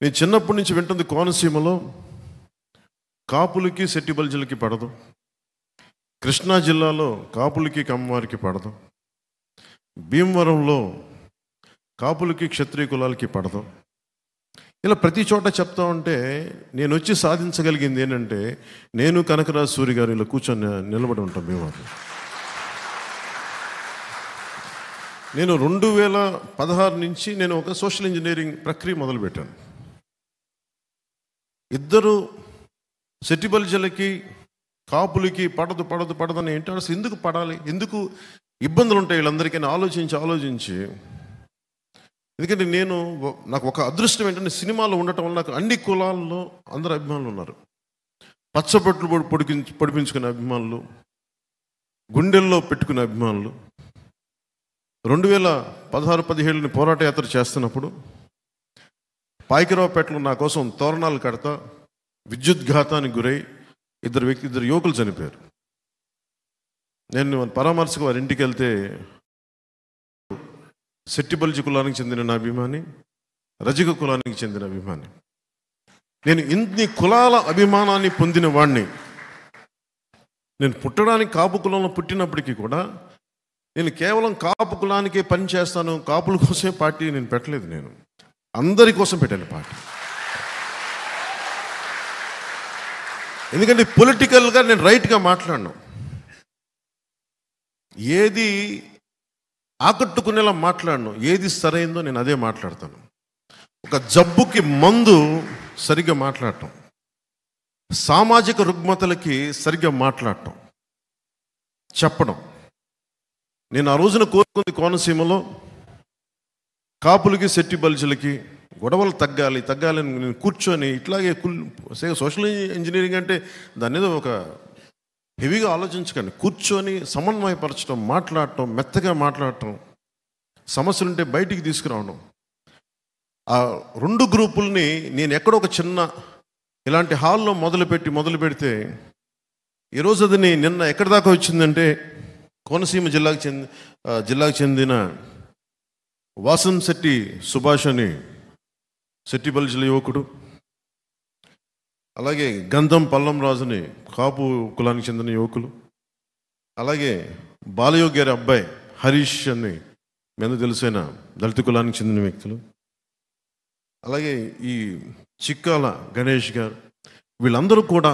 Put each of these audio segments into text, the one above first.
నేను చిన్నప్పటి నుంచి వింటుంది కోనసీమలో కాపులకి సెట్టి బల్జీలకి పడదు, కృష్ణా జిల్లాలో కాపులకి కమ్మవారికి పడదు, భీమవరంలో కాపులకి క్షత్రియ కులాలకి పడదు. ఇలా ప్రతి చోట చెప్తా ఉంటే నేను వచ్చి సాధించగలిగింది ఏంటంటే, నేను కనకరాజు సూరి గారు ఇలా కూర్చొని నిలబడి ఉంటాం భీమవరం. నేను 2016 నుంచి నేను ఒక సోషల్ ఇంజనీరింగ్ ప్రక్రియ మొదలుపెట్టాను. ఇద్దరు సెట్టి బల్జీలకి కాపులకి పడదు పడదు పడదని ఏంటి, అసలు ఎందుకు పడాలి, ఎందుకు ఇబ్బందులు ఉంటాయి వీళ్ళందరికీ ఆలోచించి ఎందుకంటే నాకు ఒక అదృష్టం ఏంటంటే సినిమాలో ఉండటం వల్ల నాకు అన్ని కులాల్లో అందరు అభిమానులు ఉన్నారు. పచ్చబొట్లు పొడిపించుకునే అభిమానులు, గుండెల్లో పెట్టుకునే అభిమానులు. 2016-17 పోరాట యాత్ర చేస్తున్నప్పుడు పాయకరావుపేటలో నా కోసం తోరణాలు కడతా విద్యుద్ఘాతానికి గురై ఇద్దరు యువకులు చనిపోయారు. నేను పరామర్శకు వారి ఇంటికి వెళ్తే సెట్టి బల్జీ కులానికి చెందిన నా అభిమాని, రజక కులానికి చెందిన అభిమాని. నేను ఇన్ని కులాల అభిమానాన్ని పొందిన వాడిని. నేను పుట్టడానికి కాపు కులంలో పుట్టినప్పటికీ కూడా నేను కేవలం కాపు కులానికే పని చేస్తాను, కాపుల కోసమే పార్టీ నేను పెట్టలేదు. నేను అందరి కోసం పెట్టాను పార్టీ. ఎందుకంటే పొలిటికల్గా నేను రైట్గా మాట్లాడను, ఏది ఆకట్టుకునేలా మాట్లాడను, ఏది సరైందో నేను అదే మాట్లాడతాను. ఒక జబ్బుకి మందు సరిగ్గా మాట్లాడటం, సామాజిక రుగ్మతలకి సరిగ్గా మాట్లాడటం, చెప్పడం. నేను ఆ రోజున కోరుకుంది కోనసీమలో కాపులకి సెట్టి బల్జీలకి గొడవలు తగ్గాలని నేను కూర్చొని ఇట్లాగే సోషల్ ఇంజనీరింగ్ అంటే దాని మీద ఒక హెవీగా ఆలోచించకండి. కూర్చొని సమన్వయపరచడం, మాట్లాడటం, మెత్తగా మాట్లాడటం, సమస్యలుంటే బయటికి తీసుకురావడం. ఆ రెండు గ్రూపుల్ని నేను ఎక్కడో ఒక చిన్న ఇలాంటి హాల్లో మొదలు పెడితే ఈరోజు అది నిన్న ఎక్కడి దాకా వచ్చిందంటే కోనసీమ జిల్లాకు చెందిన వాసంశెట్టి సుభాష్ అని సెట్టి బల్జీల యువకుడు, అలాగే గంధం పల్లం రాజుని కాపు కులానికి చెందిన యువకులు, అలాగే బాలయోగి గారి అబ్బాయి హరీష్ అని మీద తెలిసిన దళిత కులానికి చెందిన వ్యక్తులు, అలాగే ఈ చిక్కాల గణేష్ గారు, వీళ్ళందరూ కూడా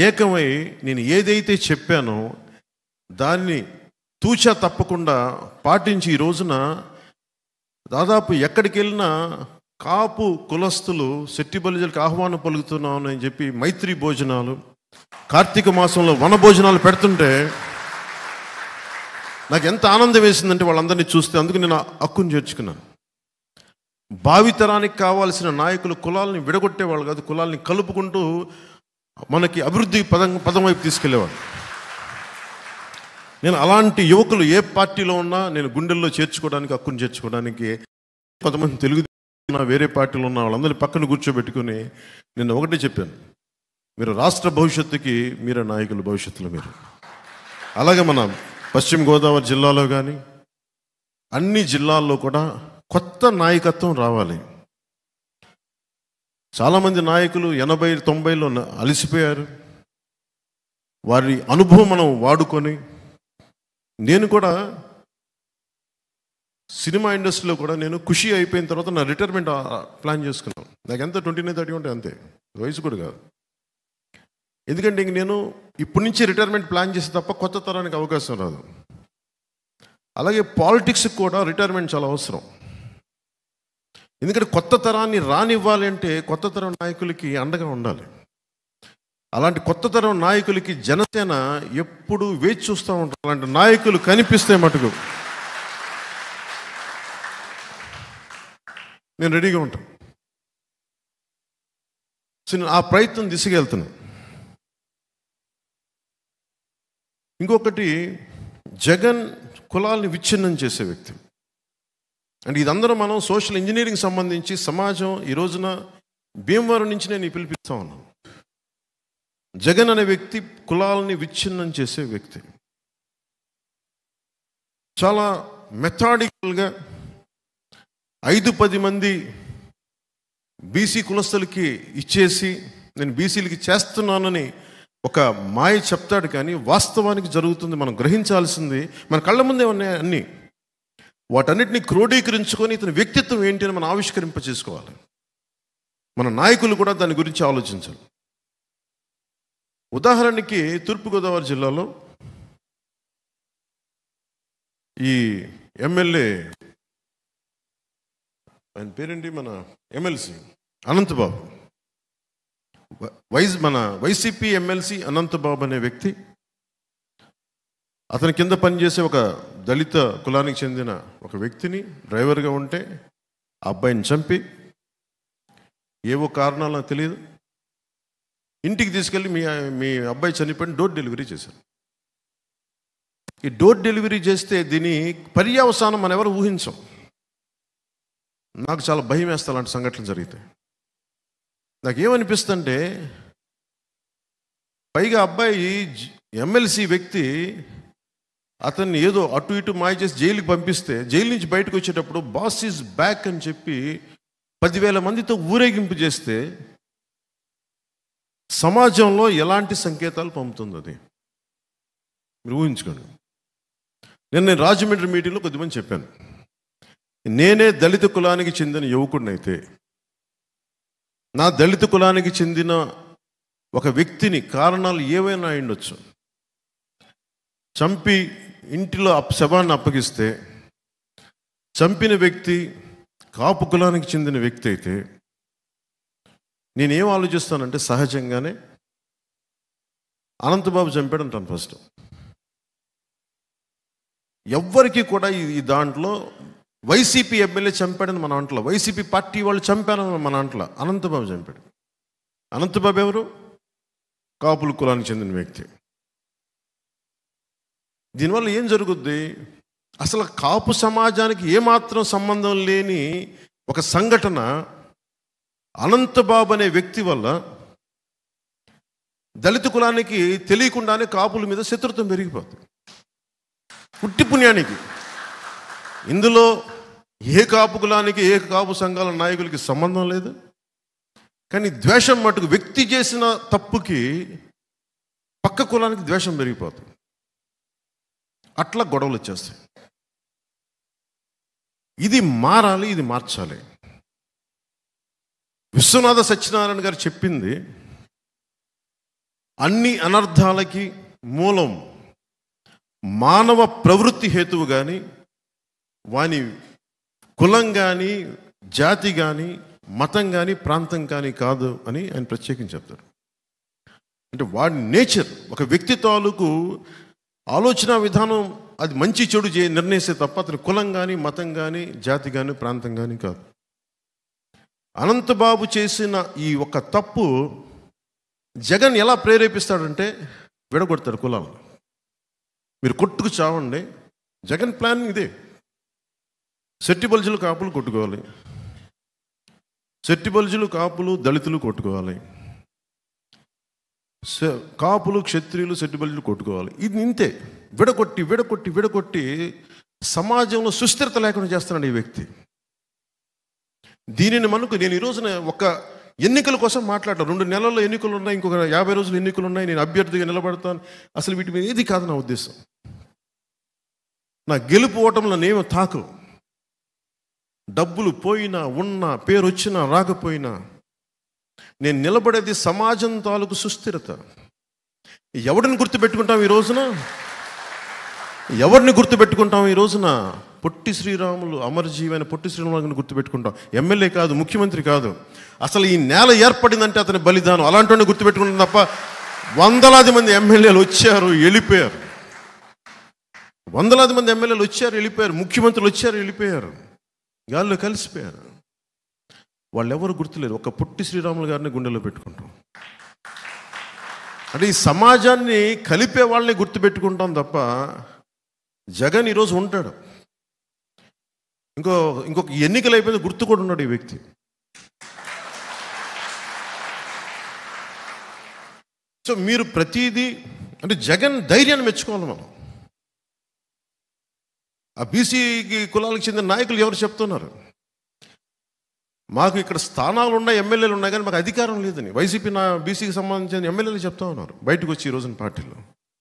ఏకమై నేను ఏదైతే చెప్పానో దాన్ని తూచా తప్పకుండా పాటించి ఈ రోజున దాదాపు ఎక్కడికి వెళ్ళినా కాపు కులస్తులు సెట్టి బల్జీలకు ఆహ్వానం పలుకుతున్నాను అని చెప్పి మైత్రి భోజనాలు, కార్తీక మాసంలో వన భోజనాలు పెడుతుంటే నాకు ఎంత ఆనందం వేసిందంటే వాళ్ళందరినీ చూస్తే. అందుకు నేను హక్కును చేర్చుకున్నాను. భావితరానికి కావాల్సిన నాయకులు కులాలని విడగొట్టేవాళ్ళు కాదు, కులాలని కలుపుకుంటూ మనకి అభివృద్ధి పదం వైపు తీసుకెళ్లేవాళ్ళు. నేను అలాంటి యువకులు ఏ పార్టీలో ఉన్నా నేను గుండెల్లో చేర్చుకోవడానికి, హక్కును చేర్చుకోవడానికి, కొంతమంది తెలుగు వేరే పార్టీలో ఉన్న వాళ్ళందరినీ పక్కన కూర్చోబెట్టుకుని నేను ఒకటే చెప్పాను, మీరు రాష్ట్ర భవిష్యత్తుకి మీరే నాయకులు, భవిష్యత్తులో మీరు. అలాగే మన పశ్చిమ గోదావరి జిల్లాలో కానీ అన్ని జిల్లాల్లో కూడా కొత్త నాయకత్వం రావాలి. చాలామంది నాయకులు 80-90లో అలసిపోయారు. వారి అనుభవం మనం వాడుకొని, నేను కూడా సినిమా ఇండస్ట్రీలో కూడా నేను ఖుషి అయిపోయిన తర్వాత నా రిటైర్మెంట్ ప్లాన్ చేసుకున్నాను. నాకు ఎంత 29-30 ఉంటే అంతే, వయసు కూడా కాదు. ఎందుకంటే ఇంక నేను ఇప్పటి నుంచి రిటైర్మెంట్ ప్లాన్ చేస్తే తప్ప కొత్త తరానికి అవకాశం రాదు. అలాగే పాలిటిక్స్కి కూడా రిటైర్మెంట్ చాలా అవసరం. ఎందుకంటే కొత్త తరాన్ని రానివ్వాలి అంటే కొత్త తరం నాయకులకి అండగా ఉండాలి. అలాంటి కొత్త తరం నాయకులకి జనసేన ఎప్పుడు వేచి చూస్తూ ఉంటారు. అలాంటి నాయకులు కనిపిస్తే మటుకు నేను రెడీగా ఉంటాను. సో నేను ఆ ప్రయత్నం దిశగా వెళ్తున్నాను. ఇంకొకటి, జగన్ కులాల్ని విచ్ఛిన్నం చేసే వ్యక్తి. అంటే ఇదందరూ మనం సోషల్ ఇంజనీరింగ్ సంబంధించి సమాజం ఈ రోజున భీమవరం నుంచి నేను పిలిపిస్తా ఉన్నాను. జగన్ అనే వ్యక్తి కులాలని విచ్ఛిన్నం చేసే వ్యక్తి. చాలా మెథాడికల్గా 5-10 మంది బీసీ కులస్తులకి ఇచ్చేసి నేను బీసీలకి చేస్తున్నానని ఒక మాయ చెప్తాడు, కానీ వాస్తవానికి జరుగుతుంది మనం గ్రహించాల్సింది మన కళ్ళ ముందే ఉన్నాయి అన్నీ. వాటన్నిటిని క్రోడీకరించుకొని ఇతని వ్యక్తిత్వం ఏంటి అని మనం ఆవిష్కరింప చేసుకోవాలి. మన నాయకులు కూడా దాని గురించి ఆలోచించాలి. ఉదాహరణకి తూర్పుగోదావరి జిల్లాలో ఈ ఎమ్మెల్యే, ఆయన పేరేంటి, మన ఎమ్మెల్సీ అనంతబాబు, మన వైసీపీ ఎమ్మెల్సీ అనంతబాబు అనే వ్యక్తి, అతని కింద పనిచేసే ఒక దళిత కులానికి చెందిన ఒక వ్యక్తిని డ్రైవర్గా ఉంటే ఆ అబ్బాయిని చంపి ఏవో కారణాలు నాకు తెలియదు ఇంటికి తీసుకెళ్ళి మీ అబ్బాయి చనిపోయిన డోర్ డెలివరీ చేశారు. ఈ డోర్ డెలివరీ చేస్తే దీని పర్యవసానం మనం ఎవరు ఊహించం. నాకు చాలా భయం వేస్తా అలాంటి సంఘటనలు జరిగితే. నాకేమనిపిస్తుంటే, పైగా అబ్బాయి ఎమ్మెల్సీ వ్యక్తి అతన్ని ఏదో అటు ఇటు మాయ చేసి జైలుకి పంపిస్తే, జైలు నుంచి బయటకు వచ్చేటప్పుడు బాస్ ఈజ్ బ్యాక్ అని చెప్పి 10,000 మందితో ఊరేగింపు చేస్తే సమాజంలో ఎలాంటి సంకేతాలు పంపుతుంది అది మీరు ఊహించుకోండి. నేను రాజమండ్రి మీటింగ్లో కొద్దిమంది చెప్పాను, నేనే దళిత కులానికి చెందిన యువకుడినైతే నా దళిత కులానికి చెందిన ఒక వ్యక్తిని కారణాలు ఏవైనా అయ్యుండొచ్చు చంపి ఇంటిలో శవాన్ని అప్పగిస్తే, చంపిన వ్యక్తి కాపు కులానికి చెందిన వ్యక్తి అయితే నేనేం ఆలోచిస్తానంటే, సహజంగానే అనంతబాబు చంపాడు అంటాను ఫస్ట్. ఎవ్వరికి కూడా ఈ దాంట్లో వైసీపీ ఎమ్మెల్యే చంపాడని మన అంటలో, వైసీపీ పార్టీ వాళ్ళు చంపారని మన అంటలో, అనంతబాబు చంపాడు. అనంతబాబు ఎవరు? కాపుల కులానికి చెందిన వ్యక్తి. దీనివల్ల ఏం జరుగుద్ది? అసలు కాపు సమాజానికి ఏమాత్రం సంబంధం లేని ఒక సంఘటన అనంతబాబు అనే వ్యక్తి వల్ల దళిత కులానికి తెలియకుండానే కాపుల మీద శత్రుత్వం పెరిగిపోతుంది. పుట్టి పుణ్యానికి ఇందులో ఏ కాపు కులానికి ఏ కాపు సంఘాల నాయకులకి సంబంధం లేదు, కానీ ద్వేషం మటుకు వ్యక్తి చేసిన తప్పుకి పక్క కులానికి ద్వేషం పెరిగిపోతుంది. అట్లా గొడవలు వచ్చేస్తాయి. ఇది మారాలి, ఇది మార్చాలి. విశ్వనాథ సత్యనారాయణ గారు చెప్పింది, అన్ని అనర్థాలకి మూలం మానవ ప్రవృత్తి హేతువు కానీ, వాని కులం కానీ, జాతి కానీ, మతం కానీ, ప్రాంతం కానీ కాదు అని ఆయన ప్రత్యేకించి చెప్తారు. అంటే వాడి నేచర్, ఒక వ్యక్తి తాలూకు ఆలోచన విధానం అది మంచి చెడు నిర్ణయిస్తే తప్ప అతని కులం కానీ, మతం కానీ, జాతి కానీ, ప్రాంతం కానీ కాదు. అనంతబాబు చేసిన ఈ ఒక తప్పు జగన్ ఎలా ప్రేరేపిస్తాడంటే, విడగొడతాడు కులాలు. మీరు కొట్టుకు చావండి, జగన్ ప్లాన్ ఇదే. సెట్టి బల్జులు కాపులు కొట్టుకోవాలి, సెట్టి బల్జులు కాపులు దళితులు కొట్టుకోవాలి, కాపులు క్షత్రియులు సెట్టి బల్జులు కొట్టుకోవాలి. ఇది ఇంతే. విడగొట్టి విడగొట్టి విడగొట్టి సమాజంలో సుస్థిరత లేకుండా చేస్తున్నాడు ఈ వ్యక్తి. దీనిని మనకు నేను ఈరోజున ఒక ఎన్నికల కోసం మాట్లాడతాను. 2 నెలల్లో ఎన్నికలు ఉన్నాయి, ఇంకొక 50 రోజులు ఎన్నికలు ఉన్నాయి, నేను అభ్యర్థిగా నిలబడతాను. అసలు వీటి మీద ఏది కాదు నా ఉద్దేశం. నా గెలుపు ఓటంలో నేమో తాకు, డబ్బులు పోయినా ఉన్నా, పేరు వచ్చినా రాకపోయినా, నేను నిలబడేది సమాజం తాలూకు సుస్థిరత. ఎవరిని గుర్తుపెట్టుకుంటాం ఈ రోజున? ఎవరిని గుర్తుపెట్టుకుంటాం ఈ రోజున? పొట్టి శ్రీరాములు, అమరజీవైన పొట్టి శ్రీరాములు గుర్తుపెట్టుకుంటాం. ఎమ్మెల్యే కాదు, ముఖ్యమంత్రి కాదు. అసలు ఈ నేల ఏర్పడిందంటే అతని బలిదానం, అలాంటి గుర్తుపెట్టుకుంటాం తప్ప వందలాది మంది ఎమ్మెల్యేలు వచ్చారు వెళ్ళిపోయారు, వందలాది మంది ఎమ్మెల్యేలు వచ్చారు వెళ్ళిపోయారు, ముఖ్యమంత్రులు వచ్చారు వెళ్ళిపోయారు, గాల్లో కలిసిపోయారు. వాళ్ళు ఎవరు గుర్తులేదు. ఒక పొట్టి శ్రీరాములు గారిని గుండెలో పెట్టుకుంటాం. అంటే ఈ సమాజాన్ని కలిపే వాళ్ళని గుర్తుపెట్టుకుంటాం తప్ప జగన్ ఈరోజు ఉంటాడు, ఇంకొక ఎన్నికలు అయిపోయింది గుర్తు కూడా ఉన్నాడు ఈ వ్యక్తి. సో మీరు ప్రతిదీ అంటే జగన్ ధైర్యాన్ని మెచ్చుకోవాలి మనం. ఆ బీసీ కులాలకు చెందిన నాయకులు ఎవరు చెప్తున్నారు? మాకు ఇక్కడ స్థానాలు ఉన్నాయి, ఎమ్మెల్యేలు ఉన్నాయి, కానీ మాకు అధికారం లేదని వైసీపీ నా బీసీకి సంబంధించిన ఎమ్మెల్యేలు చెప్తా ఉన్నారు బయటకు వచ్చి ఈ రోజున పార్టీలో.